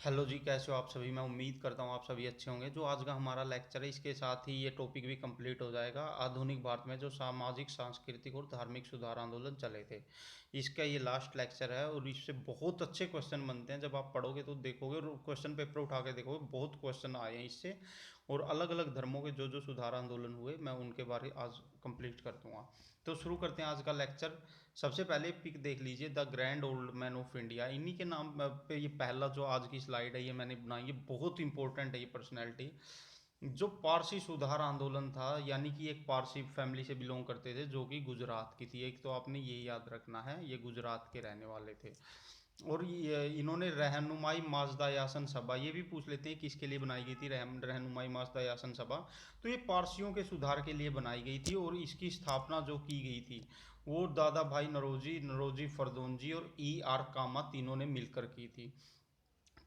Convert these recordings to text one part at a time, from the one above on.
Hello जी, कैसे हो आप सभी। मैं उम्मीद करता हूँ आप सभी अच्छे होंगे। जो आज का हमारा लेक्चर है, इसके साथ ही ये टॉपिक भी कंप्लीट हो जाएगा। आधुनिक भारत में जो सामाजिक, सांस्कृतिक और धार्मिक सुधार आंदोलन चले थे, इसका ये लास्ट लेक्चर है। और इससे बहुत अच्छे क्वेश्चन बनते हैं। जब आप पढ़ोगे तो देखोगे और क्वेश्चन पेपर उठा के देखोगे, बहुत क्वेश्चन आए हैं इससे। और अलग अलग धर्मों के जो जो सुधार आंदोलन हुए, मैं उनके बारे आज कंप्लीट कर दूंगा। तो शुरू करते हैं आज का लेक्चर। सबसे पहले पिक देख लीजिए, the grand old man of India. इन्हीं के नाम पे ये पहला जो आज की स्लाइड है ये मैंने बनाई है। बहुत इंपॉर्टेंट है ये पर्सनैलिटी। जो पारसी सुधार आंदोलन था, यानी कि एक पारसी फैमिली से बिलोंग करते थे, जो कि गुजरात की थी। एक तो आपने ये याद रखना है, ये गुजरात के रहने वाले थे। और ये इन्होंने रहनुमाई माजदा यासन सभा, ये भी पूछ लेते हैं किसके लिए बनाई गई थी रहनुमाई माजदा यासन सभा। तो ये पारसियों के सुधार के लिए बनाई गई थी। और इसकी स्थापना जो की गई थी वो दादा भाई नरोजी, नरोजी फरदोंजी और ई आर कामा तीनों ने मिलकर की थी।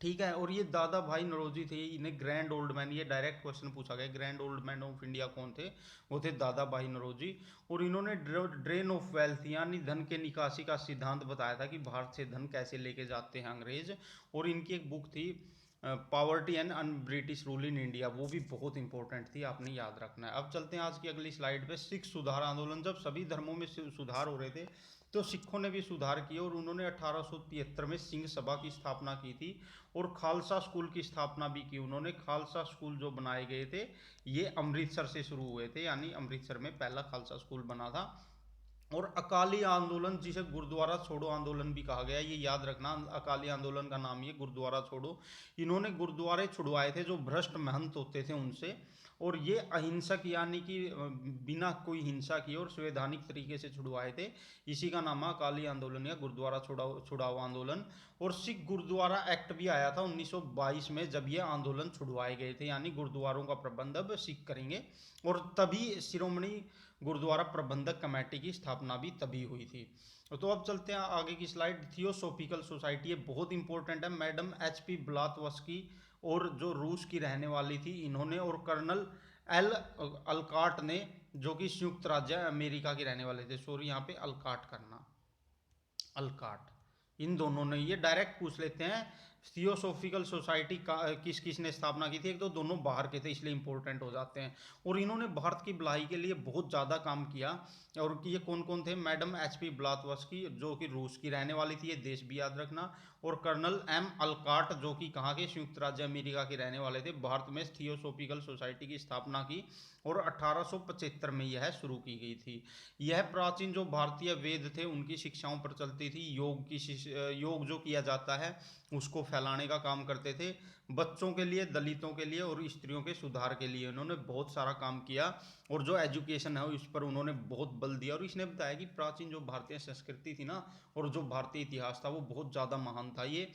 ठीक है। और ये दादा भाई नरोजी थे, इन्हें ग्रैंड ओल्ड मैन, ये डायरेक्ट क्वेश्चन पूछा गया, grand old man of India कौन थे। वो थे दादा भाई नरोजी। और इन्होंने ड्रेन ऑफ वेल्थ, यानी धन के निकासी का सिद्धांत बताया था कि भारत से धन कैसे लेके जाते हैं अंग्रेज। और इनकी एक बुक थी, poverty and un British rule in India, वो भी बहुत इंपॉर्टेंट थी, आपने याद रखना है। अब चलते हैं आज की अगली स्लाइड पे। सिख सुधार आंदोलन। जब सभी धर्मों में सुधार हो रहे थे, तो सिखों ने भी सुधार किए। और उन्होंने 1873 में सिंह सभा की स्थापना की थी। और खालसा स्कूल की स्थापना भी की उन्होंने। खालसा स्कूल जो बनाए गए थे, ये अमृतसर से शुरू हुए थे, यानी अमृतसर में पहला खालसा स्कूल बना था। और अकाली आंदोलन, जिसे गुरुद्वारा छोड़ो आंदोलन भी कहा गया, ये याद रखना, अकाली आंदोलन का नाम ये गुरुद्वारा छोड़ो। इन्होंने गुरुद्वारे छुड़वाए थे जो भ्रष्ट महंत होते थे उनसे। और ये अहिंसक, यानी कि बिना कोई हिंसा किए और संवैधानिक तरीके से छुड़वाए थे। इसी का नाम है अकाली आंदोलन या गुरुद्वारा छुड़ाओ छुड़ाओ आंदोलन। और सिख गुरुद्वारा एक्ट भी आया था 1922 में, जब ये आंदोलन छुड़वाए गए थे, यानी गुरुद्वारों का प्रबंध अब सिख करेंगे। और तभी शिरोमणि गुरुद्वारा प्रबंधक कमेटी की स्थापना भी तभी हुई थी। तो अब चलते हैं आगे की स्लाइड। थियोसोफिकल सोसाइटी, ये बहुत इंपॉर्टेंट है। मैडम एच पी ब्लातवस्की, और जो रूस की रहने वाली थी इन्होंने, और कर्नल एल अलकाट ने, जो कि संयुक्त राज्य अमेरिका के रहने वाले थे। सॉरी, यहाँ पे अलकाट करना, अलकाट। इन दोनों ने, ये डायरेक्ट पूछ लेते हैं, थियोसोफिकल सोसाइटी का किस किस ने स्थापना की थी। एक तो दोनों बाहर के थे, इसलिए इंपॉर्टेंट हो जाते हैं। और इन्होंने भारत की भलाई के लिए बहुत ज़्यादा काम किया। और ये कौन कौन थे? मैडम एच पी ब्लातवस्की, जो कि रूस की रहने वाली थी, ये देश भी याद रखना। और कर्नल एम अलकाट, जो कि कहाँ के? संयुक्त राज्य अमेरिका के रहने वाले थे। भारत में थियोसोफिकल सोसाइटी की स्थापना की और 1875 में यह शुरू की गई थी। यह प्राचीन जो भारतीय वेद थे उनकी शिक्षाओं पर चलती थी। योग जो किया जाता है उसको फैलाने का काम करते थे। बच्चों के लिए, दलितों के लिए और स्त्रियों के सुधार के लिए उन्होंने बहुत सारा काम किया। और जो एजुकेशन है उस पर उन्होंने बहुत बल दिया। और इसने बताया कि प्राचीन जो भारतीय संस्कृति थी ना, और जो भारतीय इतिहास था, वो बहुत ज़्यादा महान था, ये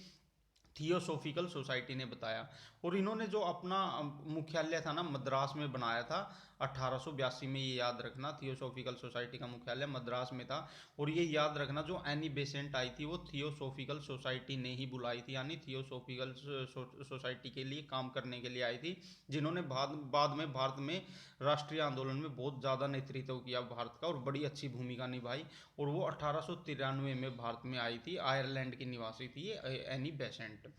थियोसोफिकल सोसाइटी ने बताया। और इन्होंने जो अपना मुख्यालय था ना, मद्रास में बनाया था 1882 में, ये याद रखना। थियोसोफिकल सोसाइटी का मुख्यालय मद्रास में था। और ये याद रखना, जो एनी बेसेंट आई थी वो थियोसोफिकल सोसाइटी ने ही बुलाई थी, यानी थियोसोफिकल सोसाइटी के लिए काम करने के लिए आई थी। जिन्होंने बाद में भारत में राष्ट्रीय आंदोलन में बहुत ज़्यादा नेतृत्व किया भारत का, और बड़ी अच्छी भूमिका निभाई। और वो 1893 में भारत में आई थी। आयरलैंड की निवासी थी ये एनी बेसेंट।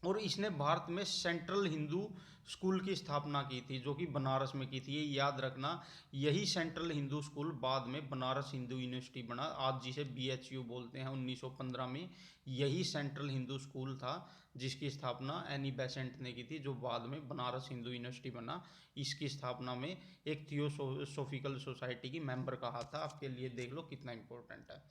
और इसने भारत में सेंट्रल हिंदू स्कूल की स्थापना की थी, जो कि बनारस में की थी, ये याद रखना। यही सेंट्रल हिंदू स्कूल बाद में बनारस हिंदू यूनिवर्सिटी बना, आज जिसे बीएचयू बोलते हैं। 1915 में यही सेंट्रल हिंदू स्कूल था जिसकी स्थापना एनी बेसेंट ने की थी, जो बाद में बनारस हिंदू यूनिवर्सिटी बना। इसकी स्थापना में एक थियोसोफिकल सोसाइटी की मेंबर कहा था। आपके लिए देख लो कितना इंपॉर्टेंट है।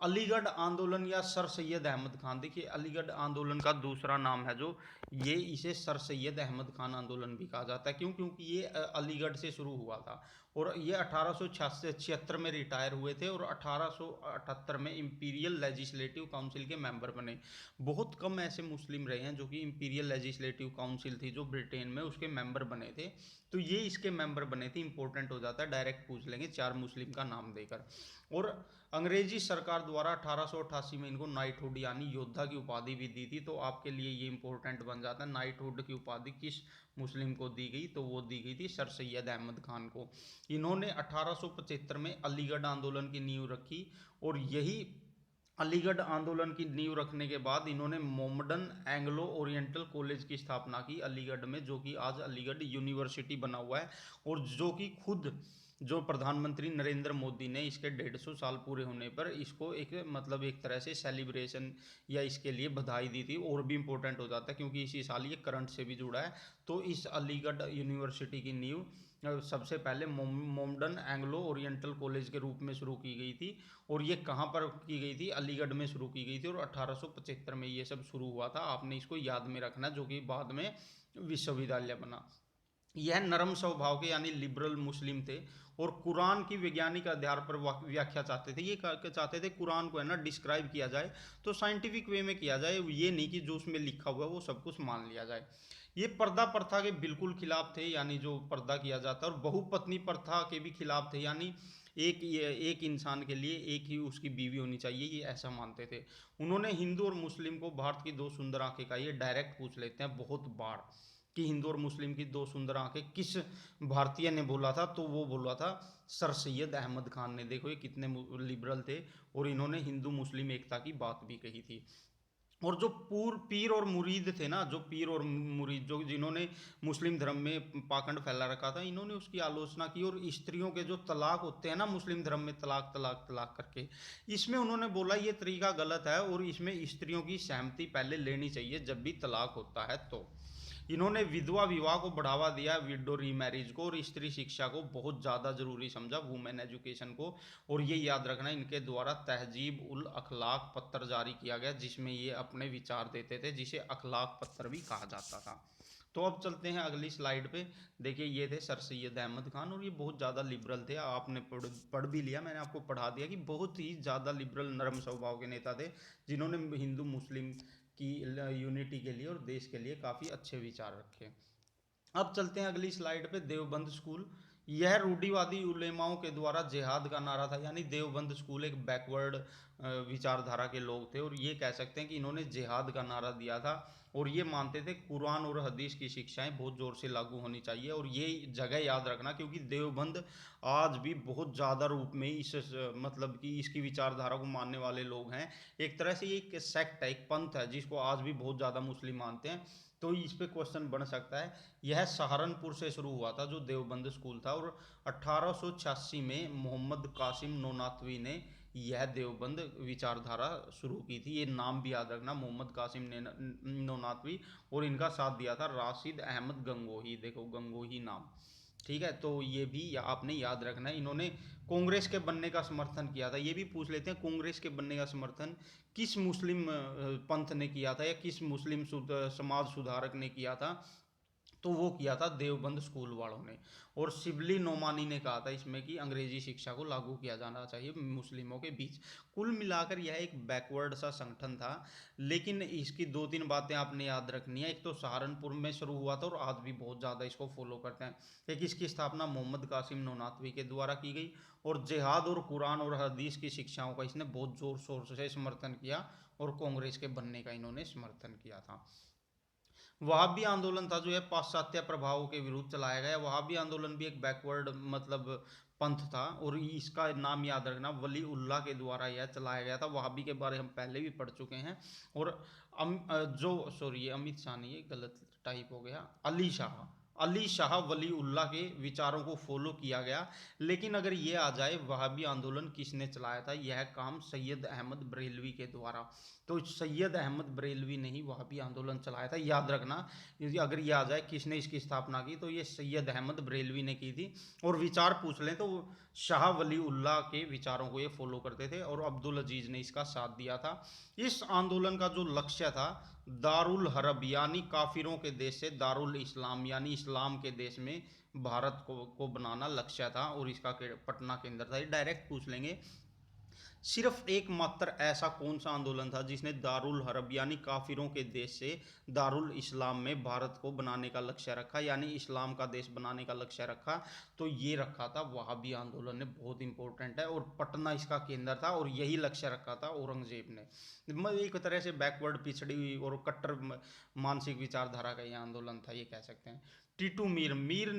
अलीगढ़ आंदोलन या सर सैयद अहमद खान, देखिए अलीगढ़ आंदोलन का दूसरा नाम है जो, ये इसे सर सैयद अहमद खान आंदोलन भी कहा जाता है। क्यों? क्योंकि ये अलीगढ़ से शुरू हुआ था। और ये 1876 में रिटायर हुए थे। और 1878 में इंपीरियल लेजिस्लेटिव काउंसिल के मेंबर बने। बहुत कम ऐसे मुस्लिम रहे हैं जो कि इंपीरियल लेजिस्लेटिव काउंसिल थी जो ब्रिटेन में, उसके मेंबर बने थे। तो ये इसके मेंबर बने थे। इंपॉर्टेंट हो जाता है, डायरेक्ट पूछ लेंगे 4 मुस्लिम का नाम देकर। और अंग्रेजी सरकार द्वारा 1888 में इनको नाइटहुड यानी योद्धा की उपाधि भी दी थी। तो आपके लिए ये इंपॉर्टेंट बन जाता है, नाइटहुड की उपाधि किस मुस्लिम को दी गई? तो वो दी गई थी सर सैयद अहमद खान को। इन्होंने 1875 में अलीगढ़ आंदोलन की नींव रखी। और यही अलीगढ़ आंदोलन की नींव रखने के बाद इन्होंने मोमडन एंग्लो ओरिएंटल कॉलेज की स्थापना की अलीगढ़ में, जो कि आज अलीगढ़ यूनिवर्सिटी बना हुआ है, और जो कि खुद जो प्रधानमंत्री नरेंद्र मोदी ने इसके 150 साल पूरे होने पर इसको एक मतलब एक तरह से सेलिब्रेशन या इसके लिए बधाई दी थी। और भी इम्पोर्टेंट हो जाता है क्योंकि इसी साल ये करंट से भी जुड़ा है। तो इस अलीगढ़ यूनिवर्सिटी की नींव सबसे पहले मोमडन एंग्लो ओरिएंटल कॉलेज के रूप में शुरू की गई थी। और ये कहाँ पर की गई थी? अलीगढ़ में शुरू की गई थी, और 1875 में ये सब शुरू हुआ था। आपने इसको याद में रखना, जो कि बाद में विश्वविद्यालय बना। यह नरम स्वभाव के यानी लिबरल मुस्लिम थे, और कुरान की वैज्ञानिक आधार पर व्याख्या चाहते थे। ये चाहते थे कुरान को है ना डिस्क्राइब किया जाए तो साइंटिफिक वे में किया जाए, ये नहीं कि जो उसमें लिखा हुआ है वो सब कुछ मान लिया जाए। ये पर्दा प्रथा के बिल्कुल खिलाफ थे, यानी जो पर्दा किया जाता है, और बहुपत्नी प्रथा के भी खिलाफ थे, यानी एक इंसान के लिए एक ही उसकी बीवी होनी चाहिए, ये ऐसा मानते थे। उन्होंने हिंदू और मुस्लिम को भारत की दो सुंदर आंखें का, ये डायरेक्ट पूछ लेते हैं बहुत बार कि हिंदू और मुस्लिम की दो सुंदर आंखें किस भारतीय ने बोला था? तो वो बोला था सर सैयद अहमद खान ने। देखो ये कितने लिबरल थे, और इन्होंने हिंदू मुस्लिम एकता की बात भी कही थी। और जो पीर और मुरीद थे ना, जो पीर और मुरीद जो जिन्होंने मुस्लिम धर्म में पाखंड फैला रखा था, इन्होंने उसकी आलोचना की। और स्त्रियों के जो तलाक होते हैं ना मुस्लिम धर्म में, तलाक तलाक तलाक करके, इसमें उन्होंने बोला ये तरीका गलत है, और इसमें स्त्रियों की सहमति पहले लेनी चाहिए जब भी तलाक होता है। तो इन्होंने विधवा विवाह को बढ़ावा दिया, विडो रीमैरिज को, और स्त्री शिक्षा को बहुत ज़्यादा जरूरी समझा, वुमेन एजुकेशन को। और ये याद रखना इनके द्वारा तहजीब उल अखलाक पत्र जारी किया गया, जिसमें ये अपने विचार देते थे, जिसे अखलाक पत्र भी कहा जाता था। तो अब चलते हैं अगली स्लाइड पे। देखिए ये थे सर सैयद अहमद खान, और ये बहुत ज़्यादा लिबरल थे। आपने पढ़ भी लिया, मैंने आपको पढ़ा दिया कि बहुत ही ज़्यादा लिबरल नरम स्वभाव के नेता थे, जिन्होंने हिंदू मुस्लिम की यूनिटी के लिए और देश के लिए काफ़ी अच्छे विचार रखे। अब चलते हैं अगली स्लाइड पे, देवबंद स्कूल। यह रूढ़िवादी उलेमाओं के द्वारा जिहाद का नारा था, यानी देवबंद स्कूल एक बैकवर्ड विचारधारा के लोग थे, और ये कह सकते हैं कि इन्होंने जिहाद का नारा दिया था। और ये मानते थे कुरान और हदीस की शिक्षाएं बहुत ज़ोर से लागू होनी चाहिए। और ये जगह याद रखना क्योंकि देवबंद आज भी बहुत ज़्यादा रूप में इस मतलब कि इसकी विचारधारा को मानने वाले लोग हैं। एक तरह से ये एक सेक्ट है, एक पंथ है, जिसको आज भी बहुत ज़्यादा मुस्लिम मानते हैं। तो इस पे क्वेश्चन बन सकता है। यह सहारनपुर से शुरू हुआ था जो देवबंद स्कूल था, और 1886 में मोहम्मद कासिम नोनातवी ने यह देवबंद विचारधारा शुरू की थी। ये नाम भी याद रखना, मोहम्मद कासिम ने नोनातवी, और इनका साथ दिया था राशिद अहमद गंगोही। देखो गंगोही नाम, ठीक है। तो ये भी आपने याद रखना है। इन्होंने कांग्रेस के बनने का समर्थन किया था। ये भी पूछ लेते हैं कांग्रेस के बनने का समर्थन किस मुस्लिम पंथ ने किया था, या किस मुस्लिम समाज सुधारक ने किया था? तो वो किया था देवबंद स्कूल वालों ने। और शिबली नोमानी ने कहा था इसमें कि अंग्रेजी शिक्षा को लागू किया जाना चाहिए मुस्लिमों के बीच। कुल मिलाकर यह एक बैकवर्ड सा संगठन था। लेकिन इसकी दो तीन बातें आपने याद रखनी है। एक तो सहारनपुर में शुरू हुआ था, और आज भी बहुत ज़्यादा इसको फॉलो करते हैं। एक इसकी स्थापना मोहम्मद कासिम नोनातवी के द्वारा की गई, और जिहाद और कुरान और हदीस की शिक्षाओं का इसने बहुत जोर शोर से समर्थन किया, और कांग्रेस के बनने का इन्होंने समर्थन किया था। वहाबी आंदोलन था जो है पाश्चात्य प्रभावों के विरुद्ध चलाया गया। वहाबी आंदोलन भी एक बैकवर्ड मतलब पंथ था, और इसका नाम याद रखना वली उल्लाह के द्वारा यह चलाया गया था। वहाबी के बारे हम पहले भी पढ़ चुके हैं। और जो सॉरी अमित शाह नहीं, ये गलत टाइप हो गया, अली शाह वली उल्लाह के विचारों को फॉलो किया गया। लेकिन अगर ये आ जाए वहाबी आंदोलन किसने चलाया था, यह काम सैयद अहमद बरेलवी के द्वारा। तो सैयद अहमद बरेलवी ने ही वहाबी आंदोलन चलाया था, याद रखना। अगर ये आ जाए किसने इसकी स्थापना की, तो ये सैयद अहमद बरेलवी ने की थी। और विचार पूछ लें तो शाह वली उल्लाह के विचारों को ये फॉलो करते थे, और अब्दुल अजीज ने इसका साथ दिया था। इस आंदोलन का जो लक्ष्य था दारुल हरब यानी काफिरों के देश से दारुल इस्लाम यानी इस्लाम के देश में भारत को बनाना लक्ष्य था, और इसका पटना केंद्र था। ये डायरेक्ट पूछ लेंगे। सिर्फ एकमात्र ऐसा कौन सा आंदोलन था जिसने दारुल हरब यानी काफिरों के देश से दारुल इस्लाम में भारत को बनाने का लक्ष्य रखा, यानी इस्लाम का देश बनाने का लक्ष्य रखा? तो ये रखा था वहाबी आंदोलन ने, बहुत इंपॉर्टेंट है। और पटना इसका केंद्र था, और यही लक्ष्य रखा था औरंगजेब ने। एक तरह से बैकवर्ड पिछड़ी हुई और कट्टर मानसिक विचारधारा का यह आंदोलन था, ये कह सकते हैं। टीटू मीर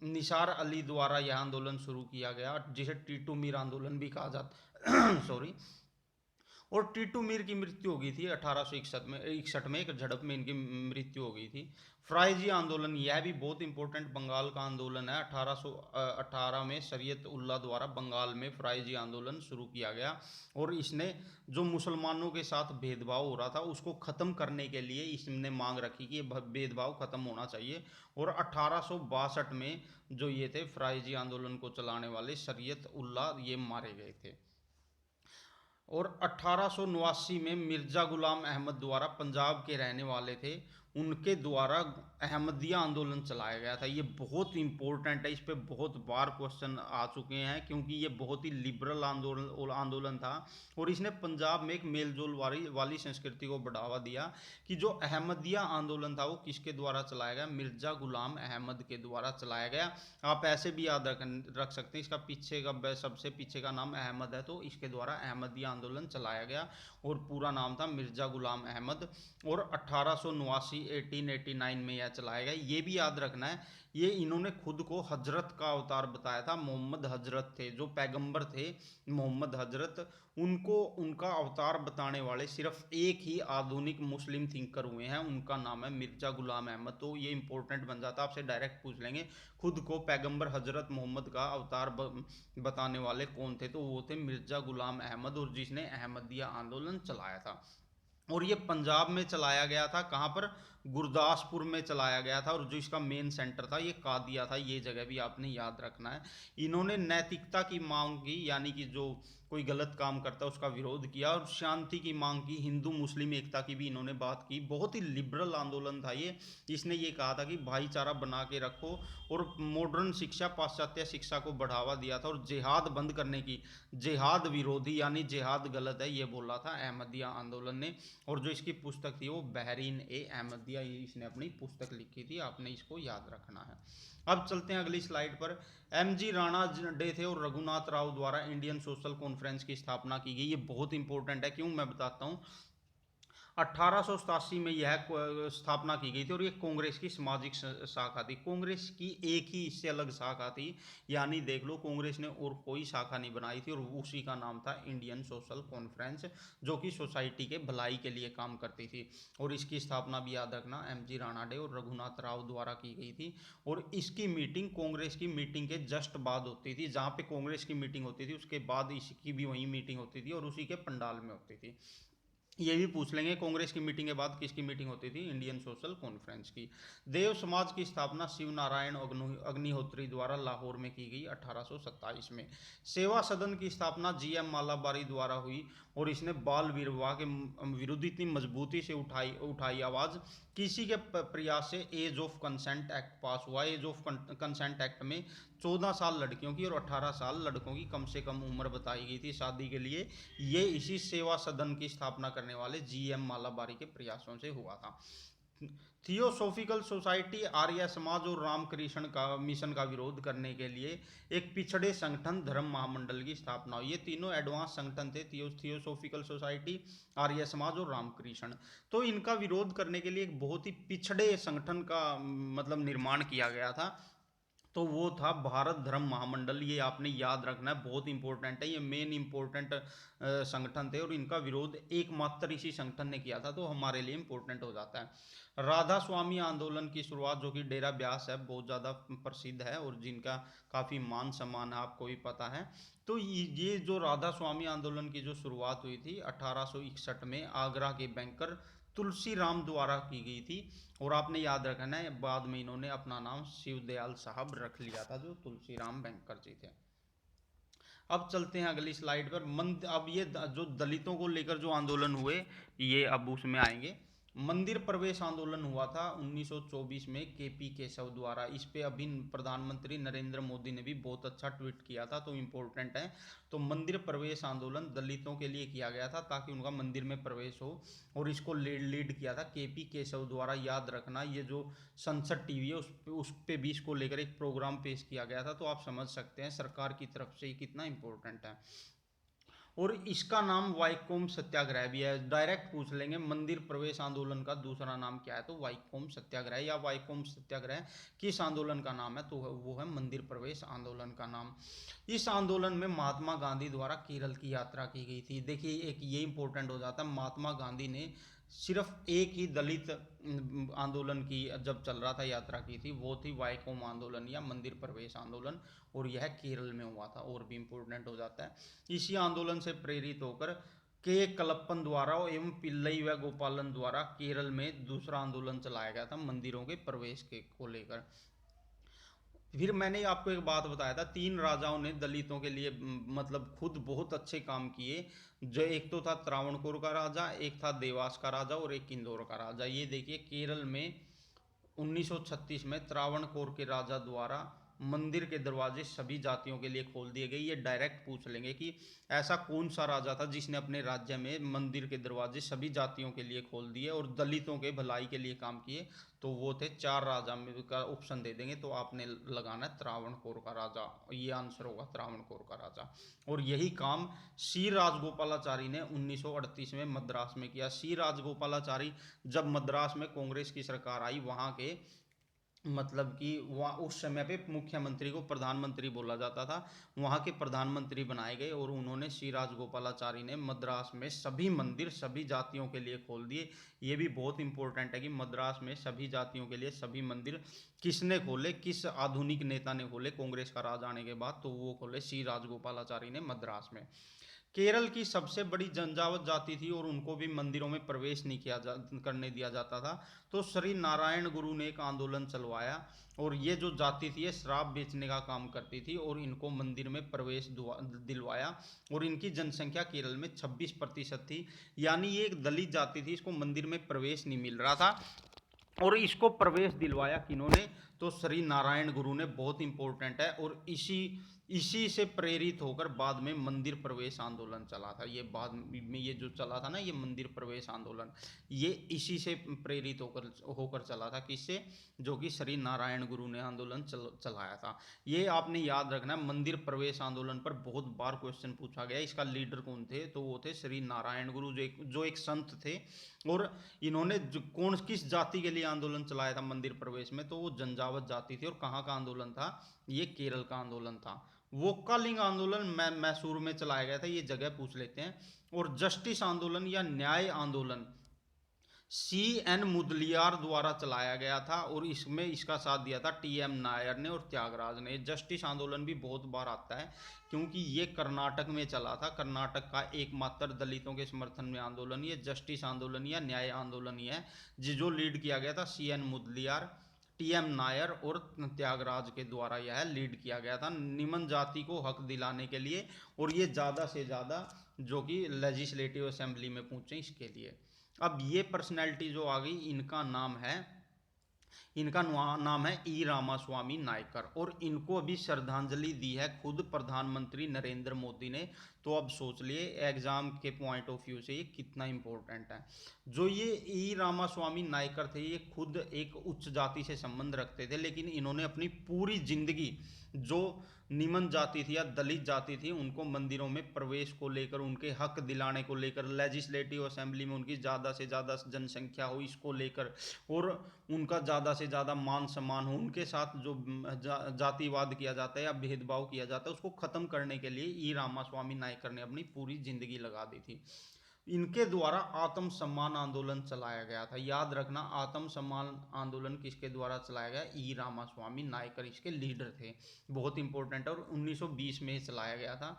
निसार अली द्वारा यह आंदोलन शुरू किया गया, जिसे टीटू मीर आंदोलन भी कहा जाता सॉरी। और टीटू मीर की मृत्यु हो गई थी 1861 में एक झड़प में इनकी मृत्यु हो गई थी। फ्राइजी आंदोलन, यह भी बहुत इंपॉर्टेंट बंगाल का आंदोलन है। 1818 में शरीयत उल्लाह द्वारा बंगाल में फ्राइजी आंदोलन शुरू किया गया और इसने जो मुसलमानों के साथ भेदभाव हो रहा था उसको ख़त्म करने के लिए इसने मांग रखी कि ये भेदभाव ख़त्म होना चाहिए। और 1862 में जो ये थे फ्राइजी आंदोलन को चलाने वाले शरीयत उल्लाह, ये मारे गए थे। और 1889 में मिर्ज़ा गुलाम अहमद द्वारा, पंजाब के रहने वाले थे, उनके द्वारा अहमदिया आंदोलन चलाया गया था। ये बहुत इंपॉर्टेंट है, इस पे बहुत बार क्वेश्चन आ चुके हैं क्योंकि ये बहुत ही लिबरल आंदोलन था और इसने पंजाब में एक मेलजोल वाली संस्कृति को बढ़ावा दिया। कि जो अहमदिया आंदोलन था वो किसके द्वारा चलाया गया? मिर्ज़ा गुलाम अहमद के द्वारा चलाया गया। आप ऐसे भी याद रख सकते हैं, इसका पीछे का सबसे पीछे का नाम अहमद है, तो इसके द्वारा अहमदिया आंदोलन चलाया गया और पूरा नाम था मिर्ज़ा गुलाम अहमद। और 1889 में यह चलाया गया। ये भी याद रखना है, ये इन्होंने खुद को हजरत का अवतार बताया था। मोहम्मद हजरत थे जो पैगंबर थे, मोहम्मद हजरत, उनको उनका अवतार बताने वाले सिर्फ एक ही आधुनिक मुस्लिम थिंकर हुए हैं, उनका नाम है मिर्ज़ा गुलाम अहमद। तो ये इंपॉर्टेंट बन जाता है, आपसे डायरेक्ट पूछ लेंगे खुद को पैगंबर हजरत मोहम्मद का अवतार बताने वाले कौन थे, तो वो थे मिर्ज़ा गुलाम अहमद, और जिसने अहमदिया आंदोलन चलाया था। और ये पंजाब में चलाया गया था, कहाँ पर? गुरदासपुर में चलाया गया था। और जो इसका मेन सेंटर था ये कादिया था, ये जगह भी आपने याद रखना है। इन्होंने नैतिकता की मांग की, यानी कि जो कोई गलत काम करता है उसका विरोध किया, और शांति की मांग की, हिंदू मुस्लिम एकता की भी इन्होंने बात की। बहुत ही लिबरल आंदोलन था ये। इसने ये कहा था कि भाईचारा बना के रखो, और मॉडर्न शिक्षा, पाश्चात्य शिक्षा को बढ़ावा दिया था, और जिहाद बंद करने की, जिहाद विरोधी यानी जिहाद गलत है ये बोला था अहमदिया आंदोलन ने। और जो इसकी पुस्तक थी वो बहरीन ए अहमदिया, ये इसने अपनी पुस्तक लिखी थी, आपने इसको याद रखना है। अब चलते हैं अगली स्लाइड पर। एमजी राणा डे थे और रघुनाथ राव द्वारा इंडियन सोशल कॉन्फ्रेंस की स्थापना की गई। ये बहुत इंपॉर्टेंट है, क्यों मैं बताता हूँ। 1887 में यह स्थापना की गई थी और ये कांग्रेस की सामाजिक शाखा थी। कांग्रेस की एक ही इससे अलग शाखा थी, यानी देख लो कांग्रेस ने और कोई शाखा नहीं बनाई थी, और उसी का नाम था इंडियन सोशल कॉन्फ्रेंस, जो कि सोसाइटी के भलाई के लिए काम करती थी। और इसकी स्थापना भी याद रखना एमजी राणा डे और रघुनाथ राव द्वारा की गई थी। और इसकी मीटिंग कांग्रेस की मीटिंग के जस्ट बाद होती थी, जहाँ पे कांग्रेस की मीटिंग होती थी उसके बाद इसकी भी वही मीटिंग होती थी और उसी के पंडाल में होती थी। ये भी पूछ लेंगे कांग्रेस की मीटिंग के बाद किसकी मीटिंग होती थी? इंडियन सोशल कॉन्फ्रेंस की। देव समाज की स्थापना शिव नारायण अग्निहोत्री द्वारा लाहौर में की गई 1827 में। सेवा सदन की स्थापना जीएम मालाबारी द्वारा हुई और इसने बाल विवाह के विरुद्ध इतनी मजबूती से उठाई आवाज़, किसी के प्रयास से age of consent act pass हुआ। एज ऑफ कंसेंट एक्ट में 14 साल लड़कियों की और 18 साल लड़कों की कम से कम उम्र बताई गई थी शादी के लिए। ये इसी सेवा सदन की स्थापना करने वाले जीएम मालाबारी के प्रयासों से हुआ था। थियोसॉफिकल सोसाइटी, आर्य समाज और रामकृष्ण का मिशन का विरोध करने के लिए एक पिछड़े संगठन धर्म महामंडल की स्थापना हुई। ये तीनों एडवांस संगठन थे, थियोसॉफिकल सोसाइटी, आर्य समाज और रामकृष्ण। तो इनका विरोध करने के लिए एक बहुत ही पिछड़े संगठन का मतलब निर्माण किया गया था, तो वो था भारत धर्म महामंडल। ये आपने याद रखना है, बहुत इंपॉर्टेंट है, ये मेन इंपॉर्टेंट संगठन थे और इनका विरोध एकमात्र इसी संगठन ने किया था, तो हमारे लिए इंपॉर्टेंट हो जाता है। राधा स्वामी आंदोलन की शुरुआत, जो कि डेरा ब्यास है, बहुत ज़्यादा प्रसिद्ध है और जिनका काफ़ी मान सम्मान है, आपको भी पता है। तो ये जो राधा स्वामी आंदोलन की जो शुरुआत हुई थी 1861 में आगरा के बैंकर तुलसी राम द्वारा की गई थी। और आपने याद रखना है बाद में इन्होंने अपना नाम शिवदयाल साहब रख लिया था, जो तुलसी राम बैंकर जी थे। अब चलते हैं अगली स्लाइड पर। अब ये जो दलितों को लेकर जो आंदोलन हुए, ये अब उसमें आएंगे। मंदिर प्रवेश आंदोलन हुआ था 1924 में केपी केशव द्वारा। इस पे अभी प्रधानमंत्री नरेंद्र मोदी ने भी बहुत अच्छा ट्वीट किया था, तो इम्पोर्टेंट है। तो मंदिर प्रवेश आंदोलन दलितों के लिए किया गया था ताकि उनका मंदिर में प्रवेश हो, और इसको लीड किया था केपी केशव द्वारा। याद रखना, ये जो संसद टीवी है उस पे भी इसको लेकर एक प्रोग्राम पेश किया गया था, तो आप समझ सकते हैं सरकार की तरफ से ये कितना इम्पोर्टेंट है। और इसका नाम वाइकोम सत्याग्रह भी है। डायरेक्ट पूछ लेंगे मंदिर प्रवेश आंदोलन का दूसरा नाम क्या है, तो वाइकोम सत्याग्रह या वाइकोम सत्याग्रह किस आंदोलन का नाम है, तो वो है मंदिर प्रवेश आंदोलन का नाम। इस आंदोलन में महात्मा गांधी द्वारा केरल की यात्रा की गई थी। देखिए एक ये इंपॉर्टेंट हो जाता है, महात्मा गांधी ने सिर्फ एक ही दलित आंदोलन की जब चल रहा था यात्रा की थी, वो थी वाइकोम आंदोलन या मंदिर प्रवेश आंदोलन, और यह केरल में हुआ था। और भी इम्पोर्टेंट हो जाता है, इसी आंदोलन से प्रेरित होकर के कलप्पन द्वारा एवं पिल्लई व गोपालन द्वारा केरल में दूसरा आंदोलन चलाया गया था मंदिरों के प्रवेश के को लेकर। फिर मैंने आपको एक बात बताया था, तीन राजाओं ने दलितों के लिए मतलब खुद बहुत अच्छे काम किए। जो एक तो था त्रावणकोर का राजा, एक था देवास का राजा और एक इंदौर का राजा। ये देखिए केरल में 1936 में त्रावणकोर के राजा द्वारा मंदिर के दरवाजे सभी जातियों के लिए खोल दिए गए। ये डायरेक्ट पूछ लेंगे कि ऐसा कौन सा राजा था जिसने अपने राज्य में मंदिर के दरवाजे सभी जातियों के लिए खोल दिए और दलितों के भलाई के लिए काम किए, तो वो थे चार राजा में का ऑप्शन दे देंगे, तो आपने लगाना है त्रावणकोर का राजा। ये आंसर होगा त्रावणकोर का राजा। और यही काम सी राजगोपालाचारी ने 1938 में मद्रास में किया। सी राजगोपालाचारी जब मद्रास में कांग्रेस की सरकार आई, वहाँ के मतलब कि वहाँ उस समय पे मुख्यमंत्री को प्रधानमंत्री बोला जाता था, वहाँ के प्रधानमंत्री बनाए गए और उन्होंने श्री राजगोपालाचारी ने मद्रास में सभी मंदिर सभी जातियों के लिए खोल दिए। ये भी बहुत इंपॉर्टेंट है कि मद्रास में सभी जातियों के लिए सभी मंदिर किसने खोले, किस आधुनिक नेता ने खोले कांग्रेस का राज आने के बाद, तो वो खोले श्री राजगोपालाचारी ने मद्रास में। केरल की सबसे बड़ी जनजावत जाति थी और उनको भी मंदिरों में प्रवेश नहीं करने दिया जाता था। तो श्री नारायण गुरु ने एक आंदोलन चलवाया और ये जो जाति थी ये शराब बेचने का काम करती थी और इनको मंदिर में प्रवेश दिलवाया। और इनकी जनसंख्या केरल में 26% थी, यानी ये एक दलित जाति थी, इसको मंदिर में प्रवेश नहीं मिल रहा था और इसको प्रवेश दिलवाया किन्होंने, तो श्री नारायण गुरु ने। बहुत इंपॉर्टेंट है। और इसी इसी से प्रेरित होकर बाद में मंदिर प्रवेश आंदोलन चला था। ये बाद में ये जो चला था ना ये मंदिर प्रवेश आंदोलन, ये इसी से प्रेरित होकर होकर चला था। किससे? जो कि श्री नारायण गुरु ने आंदोलन चलाया था। ये आपने याद रखना, मंदिर प्रवेश आंदोलन पर बहुत बार क्वेश्चन पूछा गया। इसका लीडर कौन थे? तो वो थे श्री नारायण गुरु, जो एक संत थे। और इन्होंने कौन किस जाति के लिए आंदोलन चलाया था मंदिर प्रवेश में? तो वो जनजावत जाति थी। और कहाँ का आंदोलन था? ये केरल का आंदोलन था। वोक्कालिंग आंदोलन मैसूर में चलाया गया था, ये जगह पूछ लेते हैं। और जस्टिस आंदोलन या न्याय आंदोलन CN मुदलियार द्वारा चलाया गया था और इसमें इसका साथ दिया था TM नायर ने और त्यागराज ने। जस्टिस आंदोलन भी बहुत बार आता है क्योंकि ये कर्नाटक में चला था। कर्नाटक का एकमात्र दलितों के समर्थन में आंदोलन ये जस्टिस आंदोलन या न्याय आंदोलन ही है, जो लीड किया गया था CN मुदलियार, TM नायर और त्यागराज के द्वारा यह लीड किया गया था निम्न जाति को हक दिलाने के लिए। और ये ज़्यादा से ज़्यादा जो कि लेजिस्लेटिव असेंबली में पहुँचे इसके लिए। अब ये पर्सनैलिटी जो आ गई, इनका नाम है ई रामास्वामी नायकर और इनको अभी श्रद्धांजलि दी है खुद प्रधानमंत्री नरेंद्र मोदी ने। तो अब सोच लिए एग्जाम के पॉइंट ऑफ व्यू से ये कितना इंपॉर्टेंट है। जो ये ई रामास्वामी नायकर थे ये खुद एक उच्च जाति से संबंध रखते थे, लेकिन इन्होंने अपनी पूरी जिंदगी जो निम्न जाति थी या दलित जाति थी उनको मंदिरों में प्रवेश को लेकर, उनके हक दिलाने को लेकर, लेजिस्लेटिव असेंबली में उनकी ज़्यादा से ज़्यादा जनसंख्या हो इसको लेकर, और उनका ज़्यादा से ज़्यादा मान सम्मान हो, उनके साथ जो जातिवाद किया जाता है या भेदभाव किया जाता है उसको ख़त्म करने के लिए ई रामास्वामी नायकर ने अपनी पूरी ज़िंदगी लगा दी थी। इनके द्वारा आत्म सम्मान आंदोलन चलाया गया था। याद रखना, आत्म सम्मान आंदोलन किसके द्वारा चलाया गया? ई रामास्वामी नायकर इसके लीडर थे। बहुत इंपॉर्टेंट है और 1920 में चलाया गया था।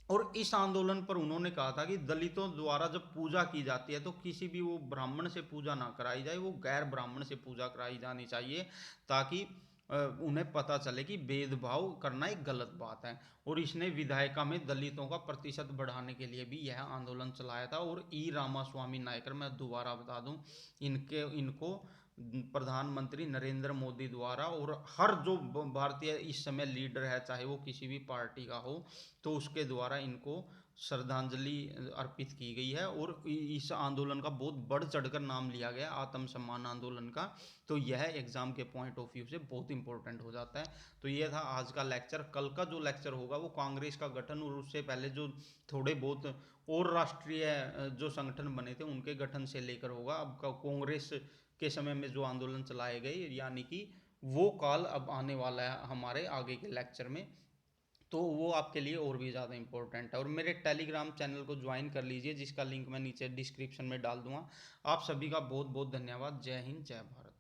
और इस आंदोलन पर उन्होंने कहा था कि दलितों द्वारा जब पूजा की जाती है तो किसी भी वो ब्राह्मण से पूजा ना कराई जाए, वो गैर ब्राह्मण से पूजा कराई जानी चाहिए, ताकि उन्हें पता चले कि भेदभाव करना एक गलत बात है। और इसने विधायिका में दलितों का प्रतिशत बढ़ाने के लिए भी यह आंदोलन चलाया था। और ई रामास्वामी नायकर, मैं दोबारा बता दूं, इनको प्रधानमंत्री नरेंद्र मोदी द्वारा और हर जो भारतीय इस समय लीडर है चाहे वो किसी भी पार्टी का हो, तो उसके द्वारा इनको श्रद्धांजलि अर्पित की गई है, और इस आंदोलन का बहुत बढ़ चढ़कर नाम लिया गया आत्मसम्मान आंदोलन का। तो यह एग्जाम के पॉइंट ऑफ व्यू से बहुत इंपॉर्टेंट हो जाता है। तो ये था आज का लेक्चर। कल का जो लेक्चर होगा वो कांग्रेस का गठन, और उससे पहले जो थोड़े बहुत और राष्ट्रीय जो संगठन बने थे उनके गठन से लेकर होगा। अब कांग्रेस के समय में जो आंदोलन चलाए गए, यानी कि वो काल अब आने वाला है हमारे आगे के लेक्चर में। तो वो आपके लिए और भी ज़्यादा इंपॉर्टेंट है। और मेरे टेलीग्राम चैनल को ज्वाइन कर लीजिए, जिसका लिंक मैं नीचे डिस्क्रिप्शन में डाल दूंगा। आप सभी का बहुत बहुत धन्यवाद। जय हिंद, जय भारत।